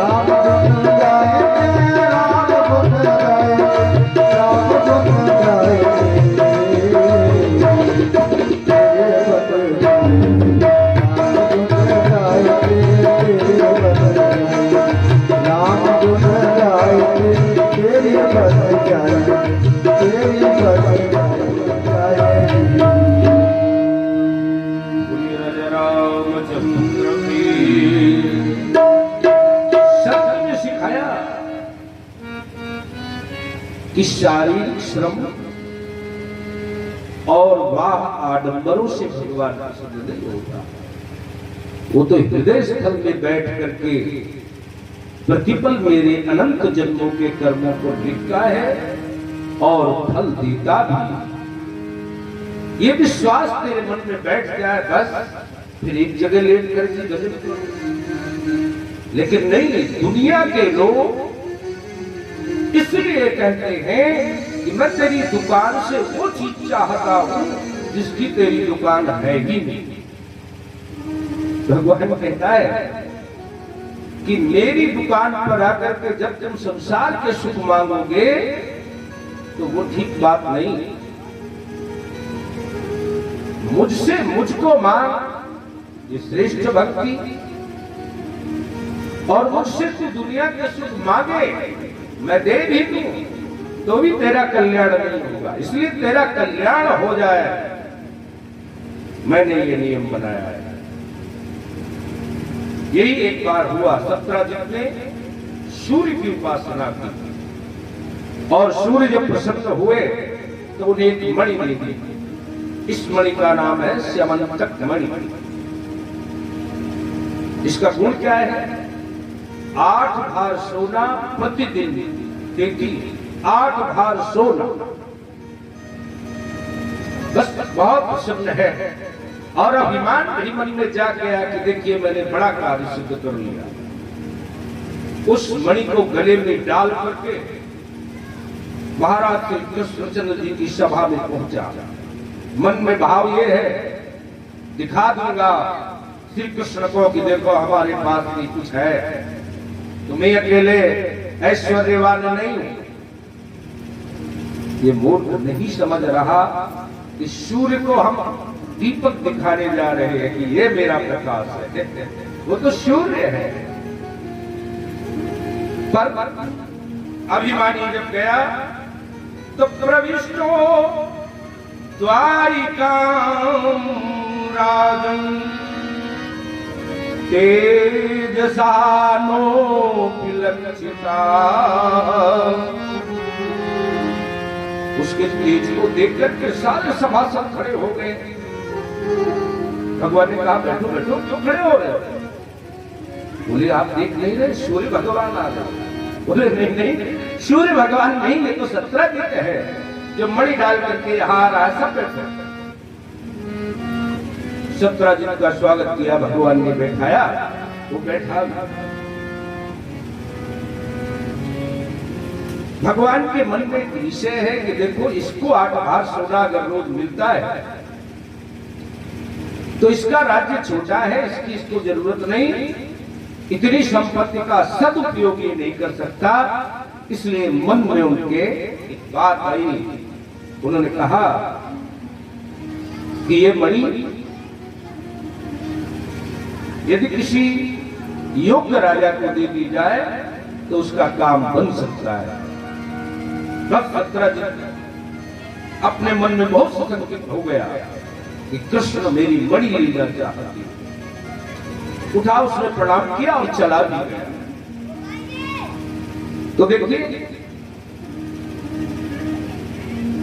राम गुण गाए राम गुण गाए राम गुण गाए राम गुण गाए तेरी बन जाए तेरी बन जाए। रामचंद्र की सत्य ने सिखाया कि शारीरिक श्रम और वाह आडंबरों से भगवान का सिद्ध नहीं होता। वो तो हृदय स्थल में बैठ करके प्रतिपल मेरे अनंत जन्मों के कर्मों को लिखता है और फल देता भी। ये विश्वास तेरे मन में बैठ जाए बस, फिर एक जगह लेट करके गजब करो। लेकिन नहीं, दुनिया के लोग इसलिए कहते हैं कि मैं तेरी दुकान से वो चीज चाहता हूं जिसकी तेरी दुकान है ही नहीं। भगवान कहता है कि मेरी दुकान पर आकर के जब तुम संसार के सुख मांगोगे तो वो ठीक बात नहीं। मुझसे मुझको मांग, ये श्रेष्ठ भक्ति। और मुझसे तू दुनिया के सुख मांगे, मैं दे भी दूं तो भी तेरा कल्याण नहीं होगा। इसलिए तेरा कल्याण हो जाए, मैंने ये नियम बनाया है। यही एक बार हुआ, सत्राजित ने सूर्य की उपासना की और सूर्य जब प्रसन्न हुए तो उन्हें एक मणि मिली थी। इस मणि का नाम है स्यमंतक मणि। इसका गुण क्या है? 8 भार सोना प्रतिदिन देती, 8 भार सोना। बस बहुत प्रसन्न है और अभिमान भी मन में जा गया कि देखिए मैंने बड़ा कार्य सिद्ध कर लिया। उस मणि को गले में डाल करके महाराज श्री कृष्णचंद्र जी की सभा में पहुंचा। मन में भाव ये है, दिखा दूंगा श्री कृष्ण को कि देखो हमारे पास भी कुछ है, तुम्हें अकेले ऐश्वर्यवान नहीं। ये मूर्ख नहीं समझ रहा कि सूर्य को हम दीपक दिखाने जा रहे हैं कि ये मेरा प्रकाश है, वो तो सूर्य है। पर अभिमानी जब गया तो प्रविष्टो द्वारिकां राजन् तेजसा नोपिलक्षिता। उसके तेज को देख करके सारे सभासद खड़े हो गए। भगवान ने कहा बैठो बैठो, क्यों खड़े हो रहे हो? बोले आप देख नहीं रहे सूर्य भगवान आ गए। बोले नहीं नहीं, सूर्य भगवान नहीं, ये तो सत्राजित है जो मणि डाल करके यहाँ आ रहा है। सब बैठे। सत्राजित का स्वागत किया, भगवान ने बैठाया, वो बैठा। भगवान के मन में एक विषय है कि देखो इसको 8 भार सोना अगर रोज मिलता है तो इसका राज्य छोटा है, इसको जरूरत नहीं, इतनी संपत्ति का सदुपयोग ये नहीं कर सकता। इसलिए मन में उनके एक बात आई। उन्होंने कहा कि ये मणि यदि किसी योग्य राजा को दे दी जाए तो उसका काम बन सकता है। सत्राजित अपने मन में बहुत संकल्पित हो गया कि कृष्ण मेरी मणि लेना चाहती है। उठा, उसने प्रणाम किया और चला भी गया। तो देखिए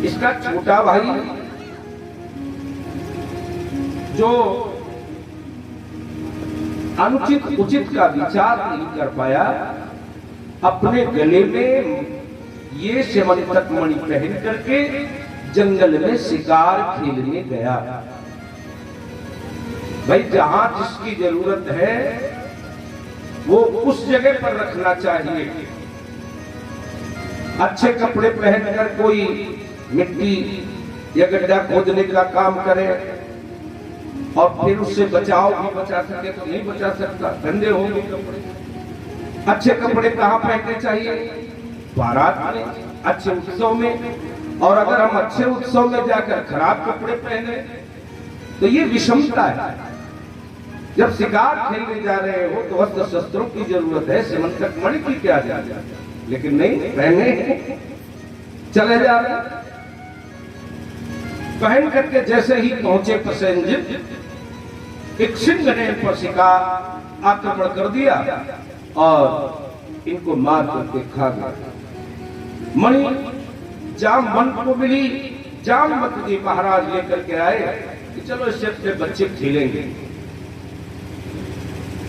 इसका छोटा भाई जो अनुचित उचित का विचार नहीं कर पाया, अपने गले में ये स्यमंतक मणि पहन करके जंगल में शिकार खेलने गया। भाई जहां जिसकी जरूरत है वो उस जगह पर रखना चाहिए। अच्छे कपड़े पहनकर कोई मिट्टी या गड्ढा खोदने का काम करे और फिर उससे बचाव भी बचा सके तो नहीं बचा सकता, गंदे होंगे कपड़े। अच्छे कपड़े कहाँ पहनने चाहिए? बारात में, अच्छे उत्सव में। और अगर हम अच्छे उत्सव में जाकर खराब कपड़े पहने तो ये विषमता है। जब शिकार खेलने जा रहे हो तो अस्त्र शस्त्रों की जरूरत है, सिमंतक मणि की क्या जरूरत? लेकिन नहीं, पहने चले जा रहे। पहन करके जैसे ही पहुंचे प्रसेनजित, एक सिंह ने इन पर शिकार आक्रमण कर दिया और इनको मार करके खा गया। मणि जामवंत को मिली, जामवंत जी महाराज लेकर के आए कि चलो इससे अपने बच्चे खेलेंगे।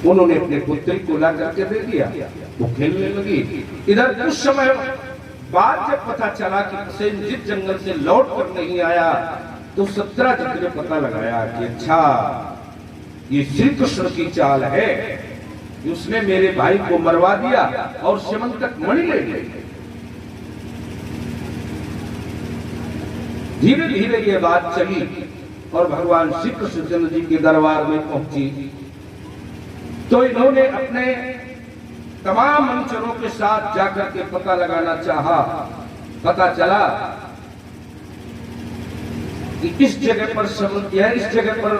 उन्होंने अपने पुत्री को ला करके दे दिया, वो खेलने लगी। इधर कुछ समय बाद जब पता चला कि प्रसेनजित जंगल से लौट कर नहीं आया तो सत्यजित ने पता लगाया कि अच्छा ये श्री कृष्ण की चाल है, उसने मेरे भाई को मरवा दिया और सिमंतक मणि ले गए। धीरे धीरे ये बात चली और भगवान श्री कृष्णचंद्र जी के दरबार में पहुंची तो इन्होंने अपने तमाम अनुचरों के साथ जाकर के पता लगाना चाहा। पता चला कि इस जगह पर इस जगह पर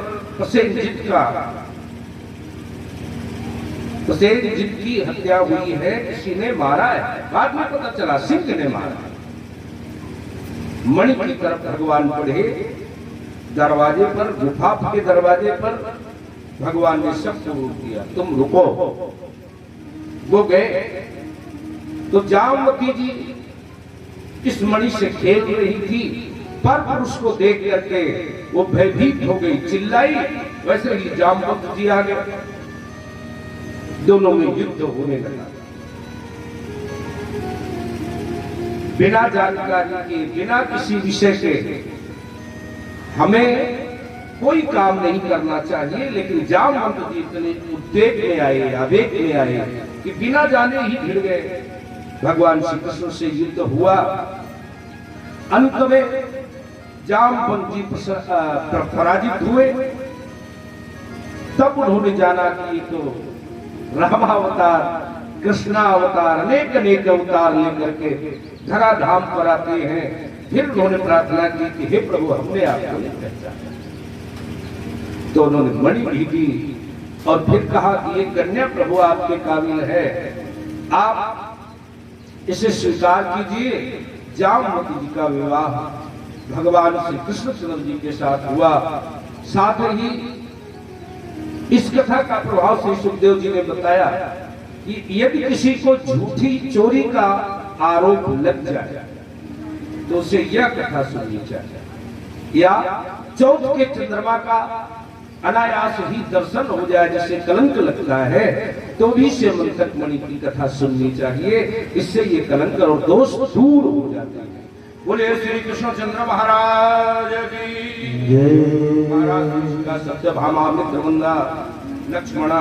प्रसेनजित की हत्या हुई है, किसी ने मारा है। बाद में पता चला सिंह ने मारा। मणि की तरफ भगवान बढ़े, दरवाजे पर, गुफा के दरवाजे पर भगवान ने सबको रोक दिया, तुम रुको। वो गए तो जामवती जी इस मणि से खेल रही थी, पर पुरुष को देख करके वो भयभीत हो गई, चिल्लाई। वैसे ही जामवती जी आ गए, दोनों में युद्ध होने लगा। बिना जानकारी के, बिना किसी विषय के हमें कोई काम नहीं करना चाहिए, लेकिन जामवंत जी इतने उद्वेग में आए, आवेग में आए कि बिना जाने ही भिड़ गए। भगवान श्री कृष्ण से युद्ध हुआ। अंत में जामवंत जी पराजित हुए। तब उन्होंने जाना कि ये तो रामावतार, कृष्णावतार, अनेक अनेक अवतार लेकर के धराधाम पर आते हैं। फिर उन्होंने प्रार्थना की कि हे प्रभु, हमने आपको नहीं पहचाना। तो उन्होंने मणि भी दी और फिर कहा कि ये कन्या प्रभु आपके काबिल है, आप इसे स्वीकार कीजिए। जामवती जी का विवाह भगवान श्री कृष्णचंद्र जी के साथ हुआ। साथ ही इस कथा का प्रभाव श्री सुखदेव जी ने बताया कि यदि किसी को झूठी चोरी का आरोप लग जाए तो उसे यह कथा सुननी चाहिए, या चौथ के चंद्रमा का अनायास ही दर्शन हो जाए जिससे कलंक लगता है तो भी सिमंतक मणि की कथा सुननी चाहिए। इससे ये कलंक और दोष दूर हो जाते हैं। बोले श्री कृष्णचंद्र महाराज की जय। महाराज का सत्यभामा, मित्रवंदा, लक्ष्मण,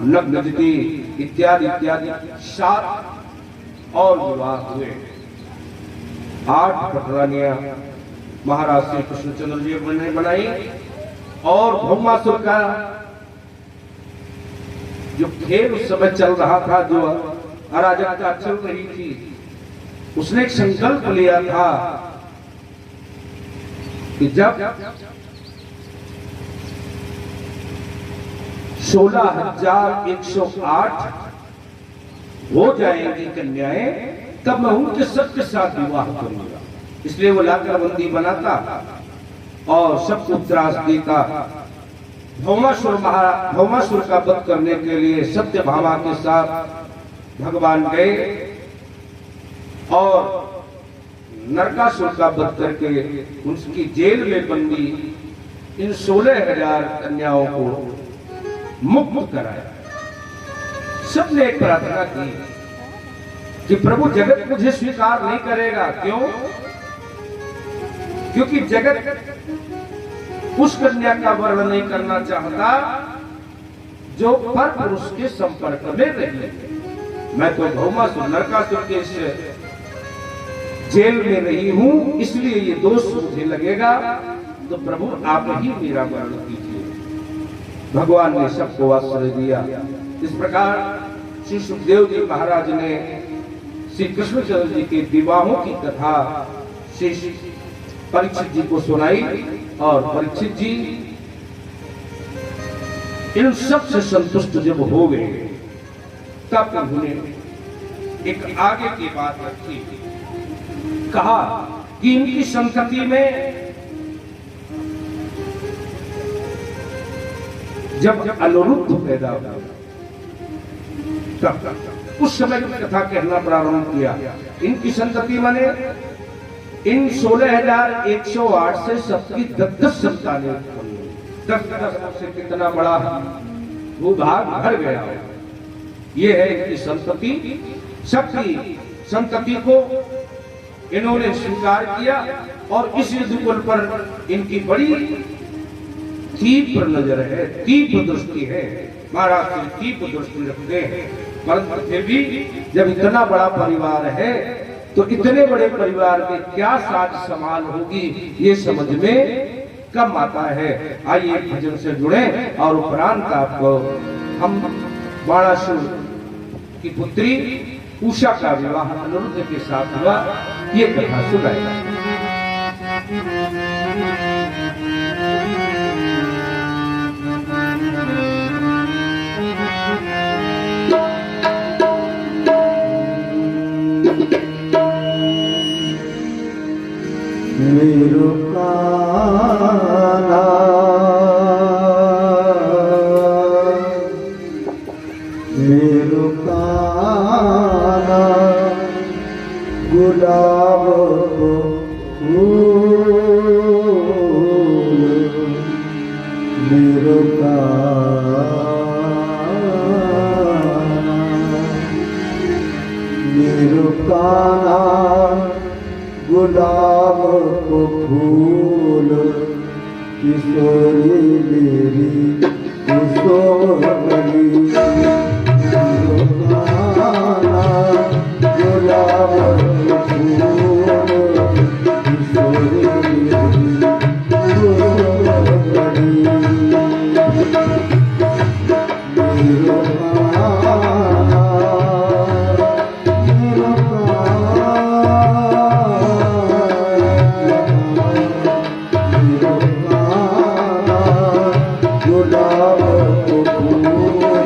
नग्नजिति इत्यादि इत्यादि 7 और विवाह हुए। 8 पटरानियां महाराज श्री कृष्णचंद्र जी ने बनाई। और भौमासुर का जो खेल उस समय चल रहा था, जो अराजकता चल रही थी, उसने एक संकल्प लिया था कि जब 16,108 हो जाएंगी कन्याएं तब मैं उनके सबके साथ विवाह करूंगा। इसलिए वो लाकर बंदी बनाता और सबको त्रास देता। भौमासुर का वध करने के लिए सत्यभामा के साथ भगवान गए और नरकासुर का वध करके उसकी जेल में बंदी इन 16,000 कन्याओं को मुक्त कराया। सबने एक प्रार्थना की कि प्रभु जगत मुझे स्वीकार नहीं करेगा। क्यों? क्योंकि जगत उस कन्या का वर्ण नहीं करना चाहता जो पर पुरुष के संपर्क में रही। मैं तो भौमासुर, नरकासुर के जेल में रही हूं, इसलिए ये दोष मुझे लगेगा, तो प्रभु आप ही मेरा वर्ण कीजिए। भगवान ने सबको आश्रय दिया। इस प्रकार श्री सुखदेव जी महाराज ने श्री कृष्णचंद्र जी के विवाहों की कथा श्री परीक्षित जी को सुनाई और परीक्षित जी इन सब से संतुष्ट जब हो गए तब उन्होंने एक आगे की बात रखी, कहा कि इनकी संतति में जब अनुरुद्ध पैदा हुआ तब उस समय की कथा कहना प्रारंभ किया। इनकी संतति माने इन 16,108 से सबकी 10 संतानें उत्पन्न हुई। 10 से कितना बड़ा भूभाग भर गया। ये है इनकी संतति। सबकी संतति को इन्होंने स्वीकार किया और इस युद्धकुल पर इनकी बड़ी तीव्र नजर है, तीव्र दृष्टि है। महाराज से तीव्र दृष्टि रखते हैं, परंतु फिर भी जब इतना बड़ा परिवार है तो इतने बड़े परिवार में क्या साज संभाल होगी ये समझ में कम आता है। आइए भजन से जुड़े और उपरांत आपको हम बाणासुर की पुत्री उषा का विवाह अनुरुद्ध के साथ हुआ ये कथा सुनाएगा। मेरो कान्हा मेरो कान्हा गुलाब को फूल मेरो कान्हा मेरो कान्हा गुलाब को फूल किशोरी मेरी किशोरी गुलाब को फूल किशोरी मेरी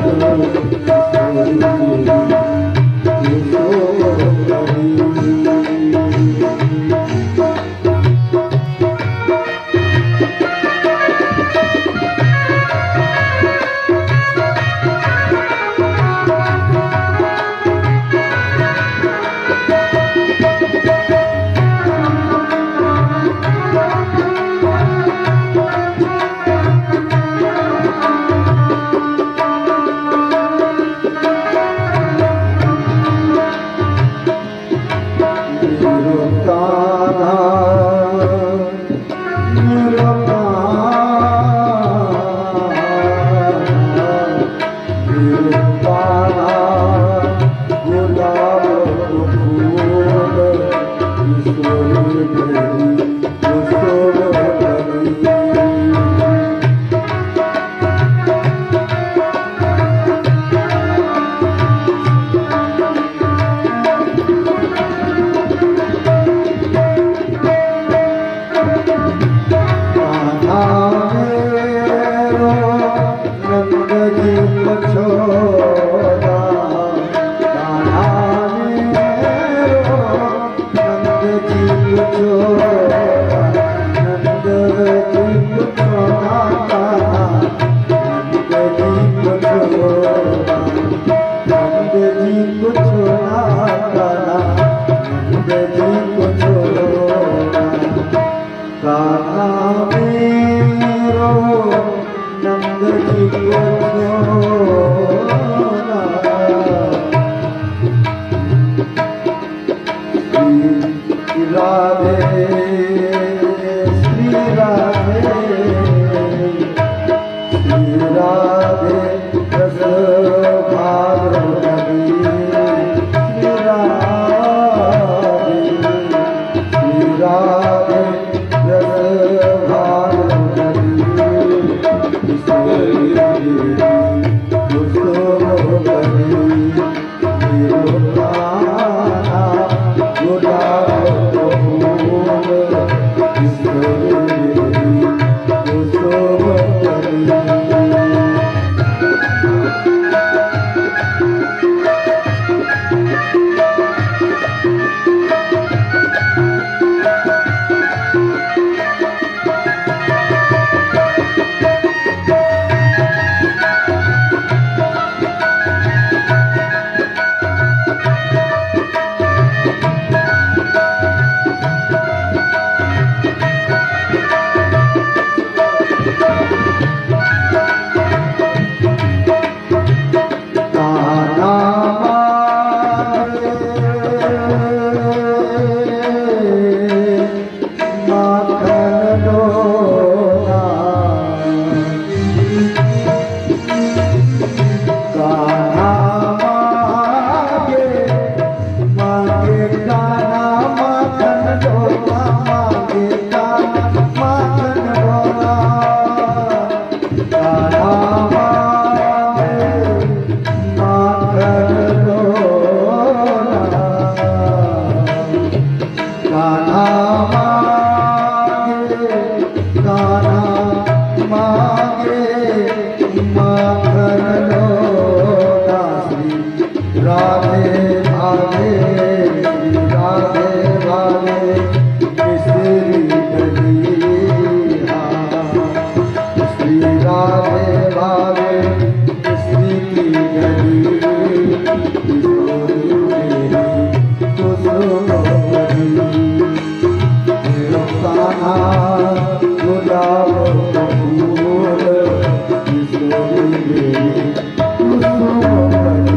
राधे रस भाग राधे भावे राधे भावे मिश्री दलिया श्री राधे भावे मिश्री की गली किशोरी मेरी कुसुमवती मेरो कान्हा गुलाब का फूल किशोरी मेरी कुसुमवती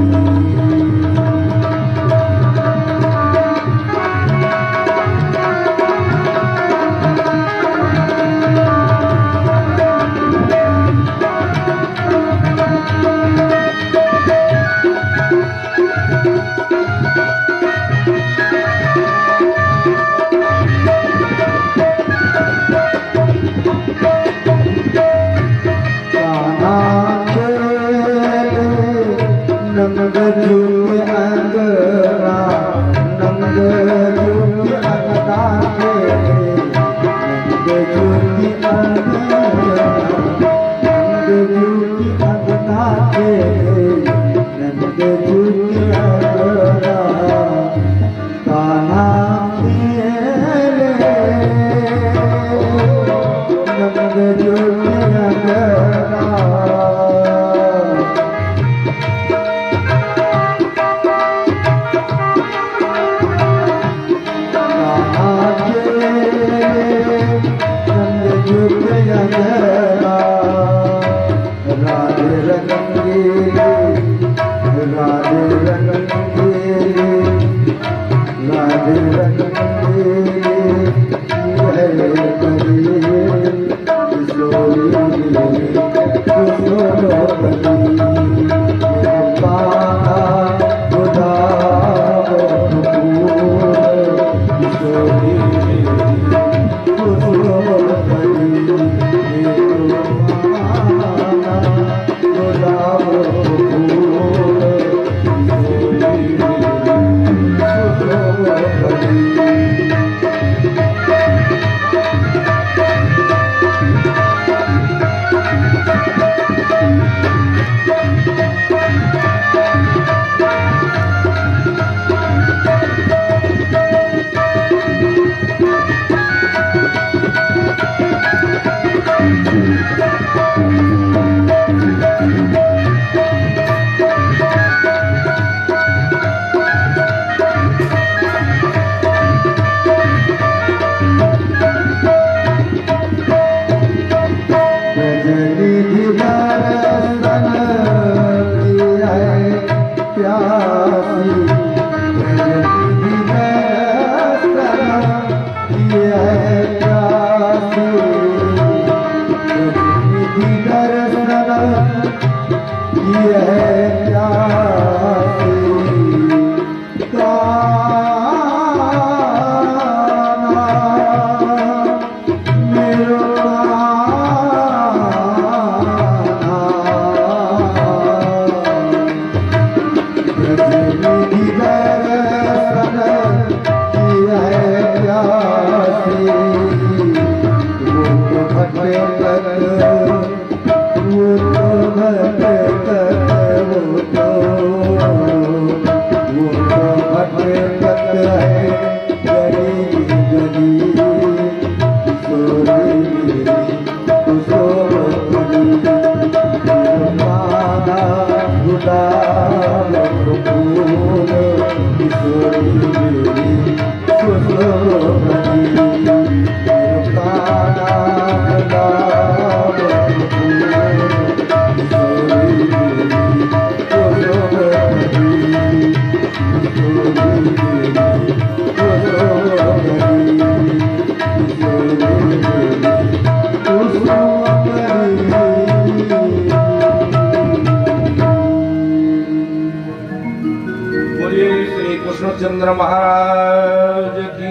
चंद्र महाराज की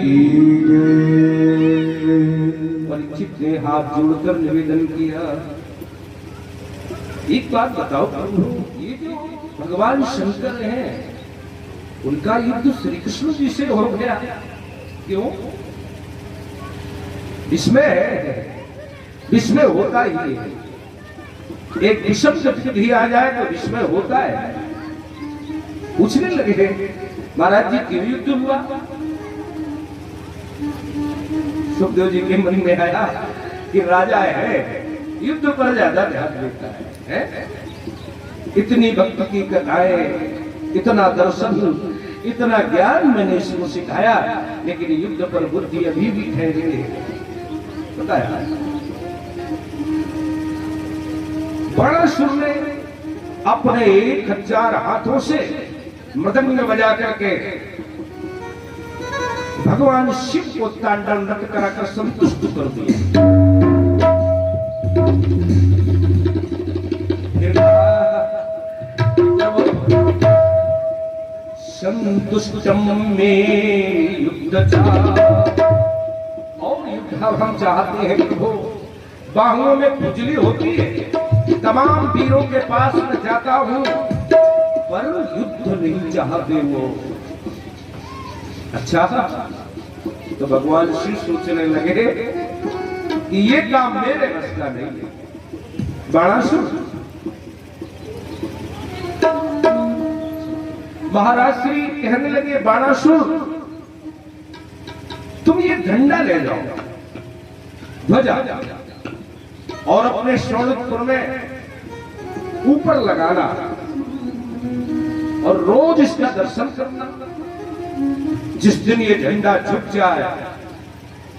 परीक्षित ने हाथ जोड़कर निवेदन किया, एक बात बताओ प्रभु, ये जो भगवान शंकर हैं उनका युद्ध श्री कृष्ण जी से हो गया, क्यों? विस्मय होता ही है। एक विषम गतिविधि आ जाए तो विस्मय होता है। पूछने लगे महाराज जी क्यों युद्ध हुआ? सुखदेव जी के मन में आया कि राजा है, युद्ध पर ज्यादा ध्यान देता है? इतनी भक्ति की कथाएं, इतना दर्शन, इतना ज्ञान मैंने इसको सिखाया, लेकिन युद्ध पर बुद्धि अभी भी ठहरी है। बताया बाणासुर ने अपने 1000 हाथों से मृदंग बजा करके भगवान शिव को तांडव नृत्य कराकर संतुष्ट कर दिया। संतुष्टम में युद्ध था, और युद्ध हम चाहते हैं कि वो बाहुओं में खुजली होती है, तमाम वीरों के पास मैं जाता हूं, पर युद्ध नहीं चाहते वो। अच्छा, तो भगवान शिव सोचने लगे कि ये काम मेरे बस का नहीं है। बाणासुर महाराज श्री कहने लगे, बाणासुर तुम ये झंडा ले जाओ, ध्वजा, और अपने शोणितपुर में ऊपर लगाना, और रोज इसका दर्शन करना। जिस दिन ये झंडा झुक जाए,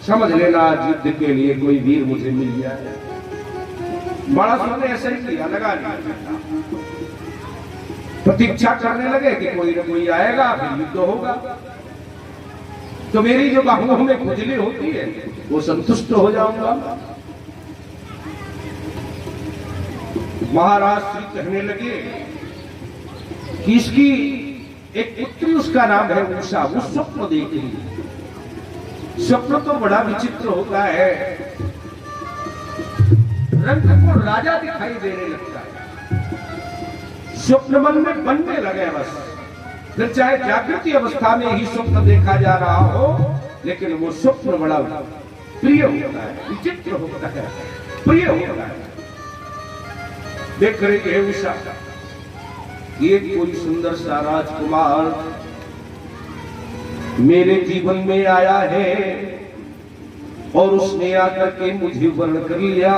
समझ लेना आज युद्ध के लिए कोई वीर मुझे मिल जाए। बाणासुर ने ऐसा ही किया, लगा लिया, प्रतीक्षा करने लगे कि कोई न कोई आएगा, फिर युद्ध होगा, तो मेरी जो बाहुओं में खुजली होती है वो संतुष्ट हो जाऊंगा। महाराज श्री कहने लगे कि इसकी एक पुत्री, उसका नाम है उषा, वो स्वप्न देख रही। स्वप्न तो बड़ा विचित्र होता है, रंग को राजा दिखाई देने लगता है, स्वप्न मन में बनने लगे बस। फिर चाहे जागृति अवस्था में ही स्वप्न देखा जा रहा हो, लेकिन वो स्वप्न बड़ा प्रिय होता है, विचित्र होता है, प्रिय होता है। देख रही है उषा, ये कोई सुंदर सा राजकुमार मेरे जीवन में आया है, और उसने आकर के मुझे वर्ण कर लिया।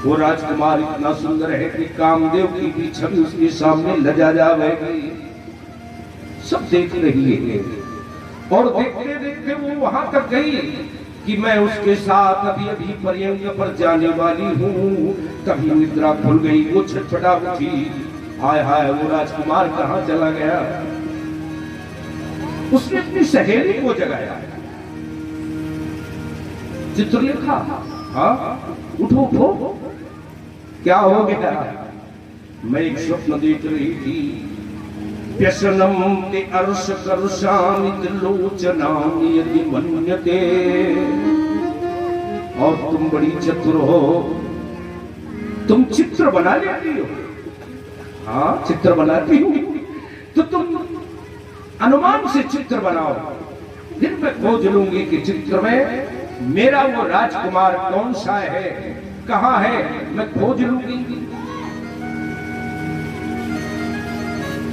वो राजकुमार इतना सुंदर है कि कामदेव की भी छवि उसके सामने लजा जाएगी। सब देख रही है, और देखते देखते वो वहां तक गई कि मैं उसके साथ अभी अभी पर्यंक पर जाने वाली हूँ। तभी निद्रा खुल गई, वो छटपटा उठी, हाय हाय वो राजकुमार कहाँ चला गया। उसने अपनी सहेली को जगाया, चित्रलेखा, हाँ उठो उठो, क्या हो गया? मैं एक स्वप्न देख रही थी, व्यसनम ते अर्श करुषामित लोचनाम यदि मन्यते, और तुम बड़ी चतुर हो, तुम चित्र बना लेती हो। हाँ चित्र बनाती हूँ, तो तुम अनुमान से चित्र बनाओ, फिर मैं खोज लूंगी कि चित्र में मेरा वो राजकुमार कौन सा है, कहाँ है, मैं खोज लूंगी।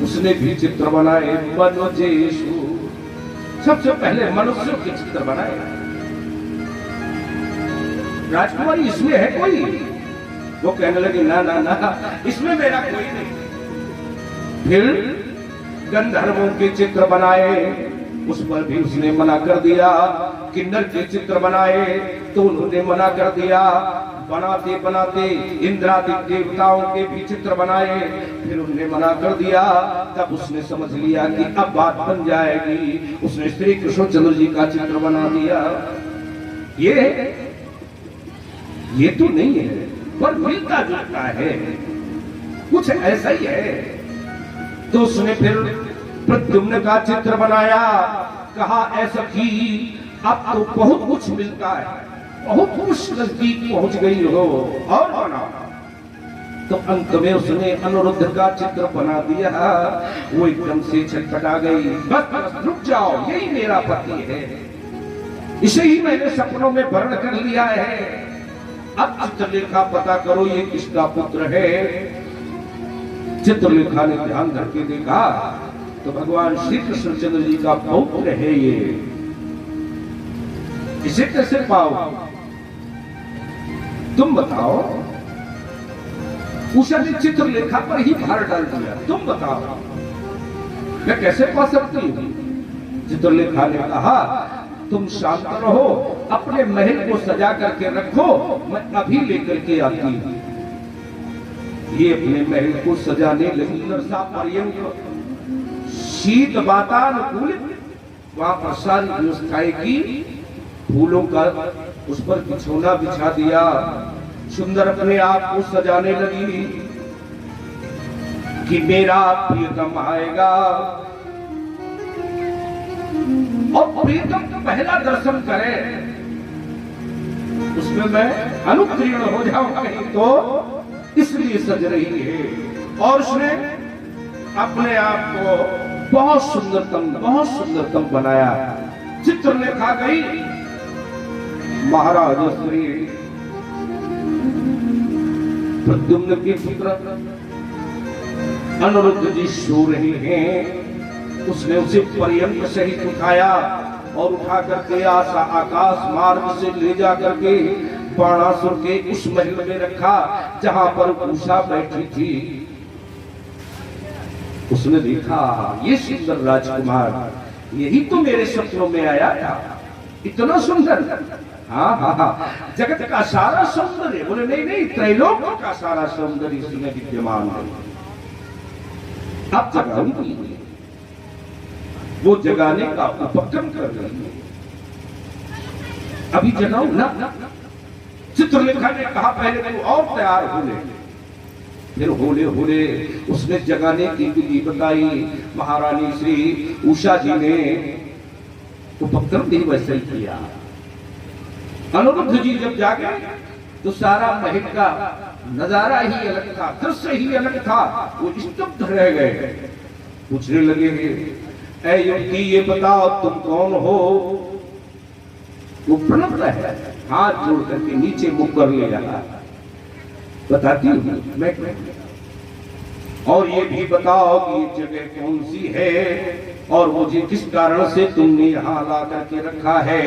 उसने भी चित्र बनाए, मनुजेशु, सबसे पहले मनुष्यों के चित्र बनाए। राजकुमारी इसमें है कोई? वो कहने लगी ना ना ना, इसमें मेरा कोई नहीं। फिर गंधर्वों के चित्र बनाए, उस पर भी उसने मना कर दिया। किन्नर के चित्र बनाए तो उन्होंने मना कर दिया। बनाते बनाते इंद्रादि देवताओं के भी चित्र बनाए, फिर उन्होंने मना कर दिया। तब उसने समझ लिया कि अब बात बन जाएगी। उसने श्री कृष्णचंद्र जी का चित्र बना दिया। ये तो नहीं है, पर मिलता जुलता है, कुछ ऐसा ही है। तो उसने फिर प्रद्युम्न का चित्र बनाया। कहा ऐसा कि अब तो बहुत कुछ मिलता है, बहुत कुछ नजदीक पहुंच गई हो, और बनाओ। तो अंत में उसने अनुरुद्ध का चित्र बना दिया। वो एकदम से छटपटा गई, बस रुक जाओ, यही मेरा पति है, इसे ही मैंने सपनों में वर्ण कर लिया है। अब चित्रलेखा पता करो ये किसका पुत्र है। चित्रलेखा ने ध्यान करके देखा तो भगवान श्री कृष्णचंद्र जी का पौत्र है ये, इसे कैसे पाओ तुम बताओ। उषा ने चित्रलेखा पर ही भार डाल दिया, तुम बताओ मैं कैसे पा सकती हूं। चित्रलेखा ने कहा तुम शांत रहो, अपने महल को सजा करके रखो, मैं अभी लेकर के आती हूं। ये अपने महल को सजाने लगी। नरसा पर्यंक शीत वातानुकूलित वहां पर सारी व्यवस्थाएं की, फूलों का उस पर बिछोना बिछा दिया, सुंदर अपने आप को सजाने लगी कि मेरा प्रियतम आएगा और प्रियतम का पहला दर्शन करे, उसमें मैं अनुत्तीर्ण हो जाऊं कहीं तो इसलिए सज रही है। और उसने अपने आप को बहुत सुंदरतम बनाया। चित्रलेखा गई, महाराज श्री प्रद्युम्न के पुत्र अनिरुद्ध जी सो रहे हैं। उसने उसे पर्यंक सहित उठाया और उठा करके आकाश मार्ग से ले जा करके बाणासुर के उस महल में रखा जहां पर उषा बैठी थी। उसने देखा ये सुंदर राजकुमार, यही तो मेरे सपनों में आया था, इतना सुंदर। हाँ, जगत का सारा सौंदर्य, बोले नहीं, त्रैलोक्य का सारा सौंदर्य इसमें विद्यमान है। अब जगाऊंगी, वो जगाने का उपक्रम कर रही है, अभी जगाऊं ना। चित्रलेखा ने कहा पहले तू और तैयार हो ले। फिर होले उसने जगाने की विधि बताई। महारानी श्री उषा जी ने उपक्रम भी वैसे ही किया। अनिरुद्ध जी जब जागे तो सारा महल का नजारा ही अलग था, दृश्य ही अलग था। वो स्तब्ध रह गए, पूछने लगे ऐ युवती ये बताओ तुम कौन हो। वो प्रणत है, हाथ जोड़ करके नीचे मुख कर ले रहा, बताती हूँ मैं। और ये भी बताओ कि ये जगह कौन सी है और मुझे किस कारण से तुमने यहाँ ला करके रखा है।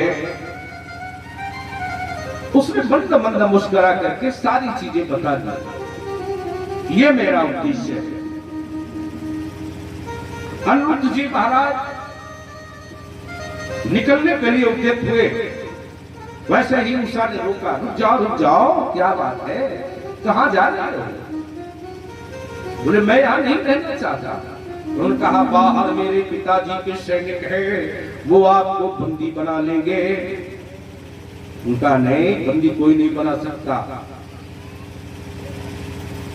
उसने मंद मुस्कुरा करके सारी चीजें बता दी। ये मेरा उद्देश्य है। अनिरुद्ध जी महाराज निकलने के लिए उद्यत हुए, वैसे ही उषा ने रोका, रुक जाओ, क्या बात है, कहां जा रहे हो। बोले मैं यहां नहीं रहना चाहता। उन्होंने कहा बाहर मेरे पिताजी के सैनिक हैं, वो आपको बंदी बना लेंगे। उनका नहीं, बंदी कोई नहीं बना सकता,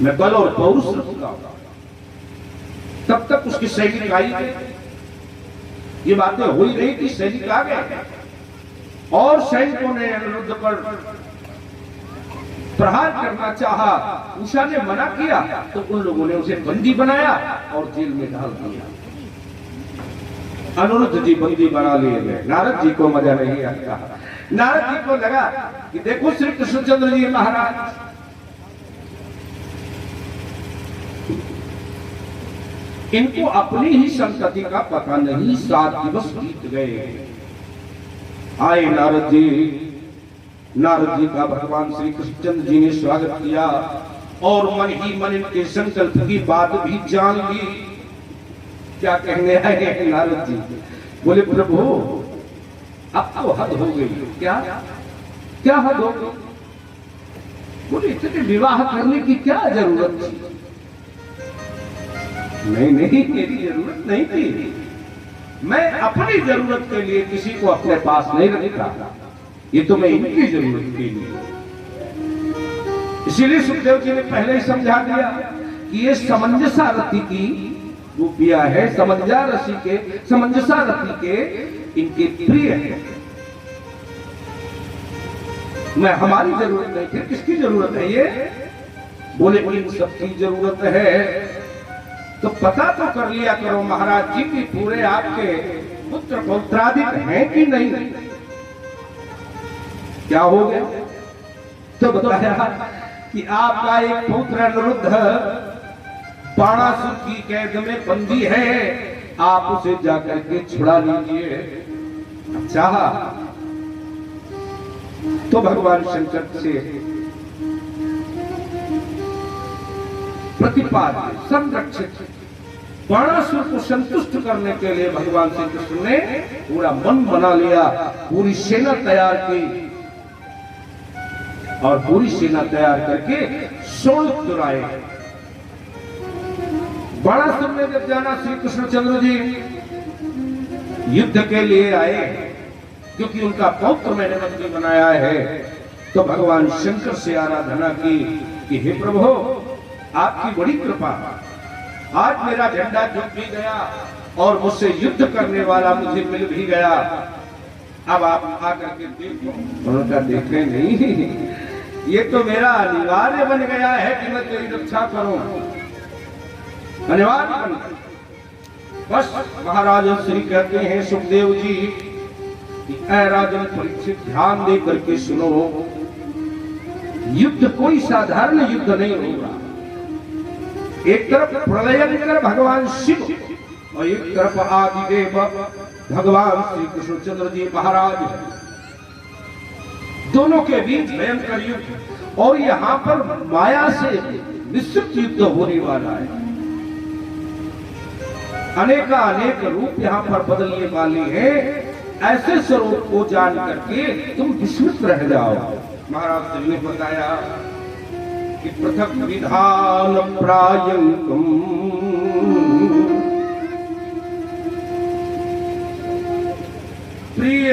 मैं बल और पौरुष रखूंगा। तब तक उसके सैनिक आई गए। ये बातें हो ही रही थी, सैनिक आ गए और सैनिकों ने अनिरुद्ध पर प्रहार करना चाहा। उषा ने मना किया तो उन लोगों ने उसे बंदी बनाया और जेल में डाल दिया। अनिरुद्ध जी बंदी बना लिए गए। नारद जी को मजा नहीं आता। नारद जी को लगा कि देखो श्री कृष्णचंद्र जी महाराज इनको अपनी ही संतति का पता नहीं। 7 दिवस बीत गए। आए नारद जी का भगवान श्री कृष्णचंद्र जी ने स्वागत किया और मन ही मन इनके संकल्प की बात भी जान ली। क्या कहने आए हैं नारद जी। बोले प्रभु अब तो हद हो गई। क्या हद हो गई। बोले इतने विवाह करने की क्या जरूरत थी। नहीं मेरी जरूरत नहीं थी। मैं अपनी जरूरत के लिए किसी को अपने पास नहीं रखता, ये तो मैं इनकी जरूरत के लिए। इसीलिए सुखदेव जी ने पहले ही समझा दिया कि ये समंजसा रति की रूपिया है, समंजसा रति के इनके प्रिय है। मैं हमारी जरूरत नहीं, फिर किसकी जरूरत है ये। बोले इन सबकी जरूरत है तो पता तो कर लिया करो महाराज जी की पूरे आपके पुत्र पौत्रादिक हैं कि नहीं। क्या हो गया तो बताया कि आपका एक पुत्र अनिरुद्ध बाणासुर की कैद में बंदी है, आप उसे जाकर के छुड़ा लीजिए। अच्छा, तो भगवान शंकर से प्रतिपाद्य संरक्षित बाणासुर को संतुष्ट करने के लिए भगवान श्री कृष्ण ने पूरा मन बना लिया, पूरी सेना तैयार की और पूरी सेना तैयार करके शोणित आए। बाणासुर ने जब जाना श्री कृष्णचंद्र जी युद्ध के लिए आए, क्योंकि उनका पौत्र मैंने मंत्री बनाया है, तो भगवान शंकर से आराधना की कि हे प्रभु, आपकी बड़ी कृपा, आज मेरा झंडा झुक भी गया और मुझसे युद्ध करने वाला मुझे मिल भी गया। अब आप आकर के देखो। उन्होंने देखे नहीं, ये तो मेरा अनिवार्य बन गया है कि मैं तेरी रक्षा करूं, अनिवार्य बन गया। बस महाराज श्री कहते हैं सुखदेव जी कि ऐ राजन परीक्षित, ध्यान दे करके सुनो, युद्ध कोई साधारण युद्ध नहीं होगा। एक तरफ प्रलयंकर भगवान शिव और एक तरफ आदिदेव भगवान श्री कृष्णचंद्र जी महाराज, दोनों के बीच भयंकर युद्ध, और यहाँ पर माया से विस्तृत युद्ध होने वाला है। अनेक रूप यहाँ पर बदलने वाले हैं। ऐसे स्वरूप को जान करके तुम विस्मित रह जाओ। महाराज जी ने बताया कि पृथक विधान प्रायंकम प्रिय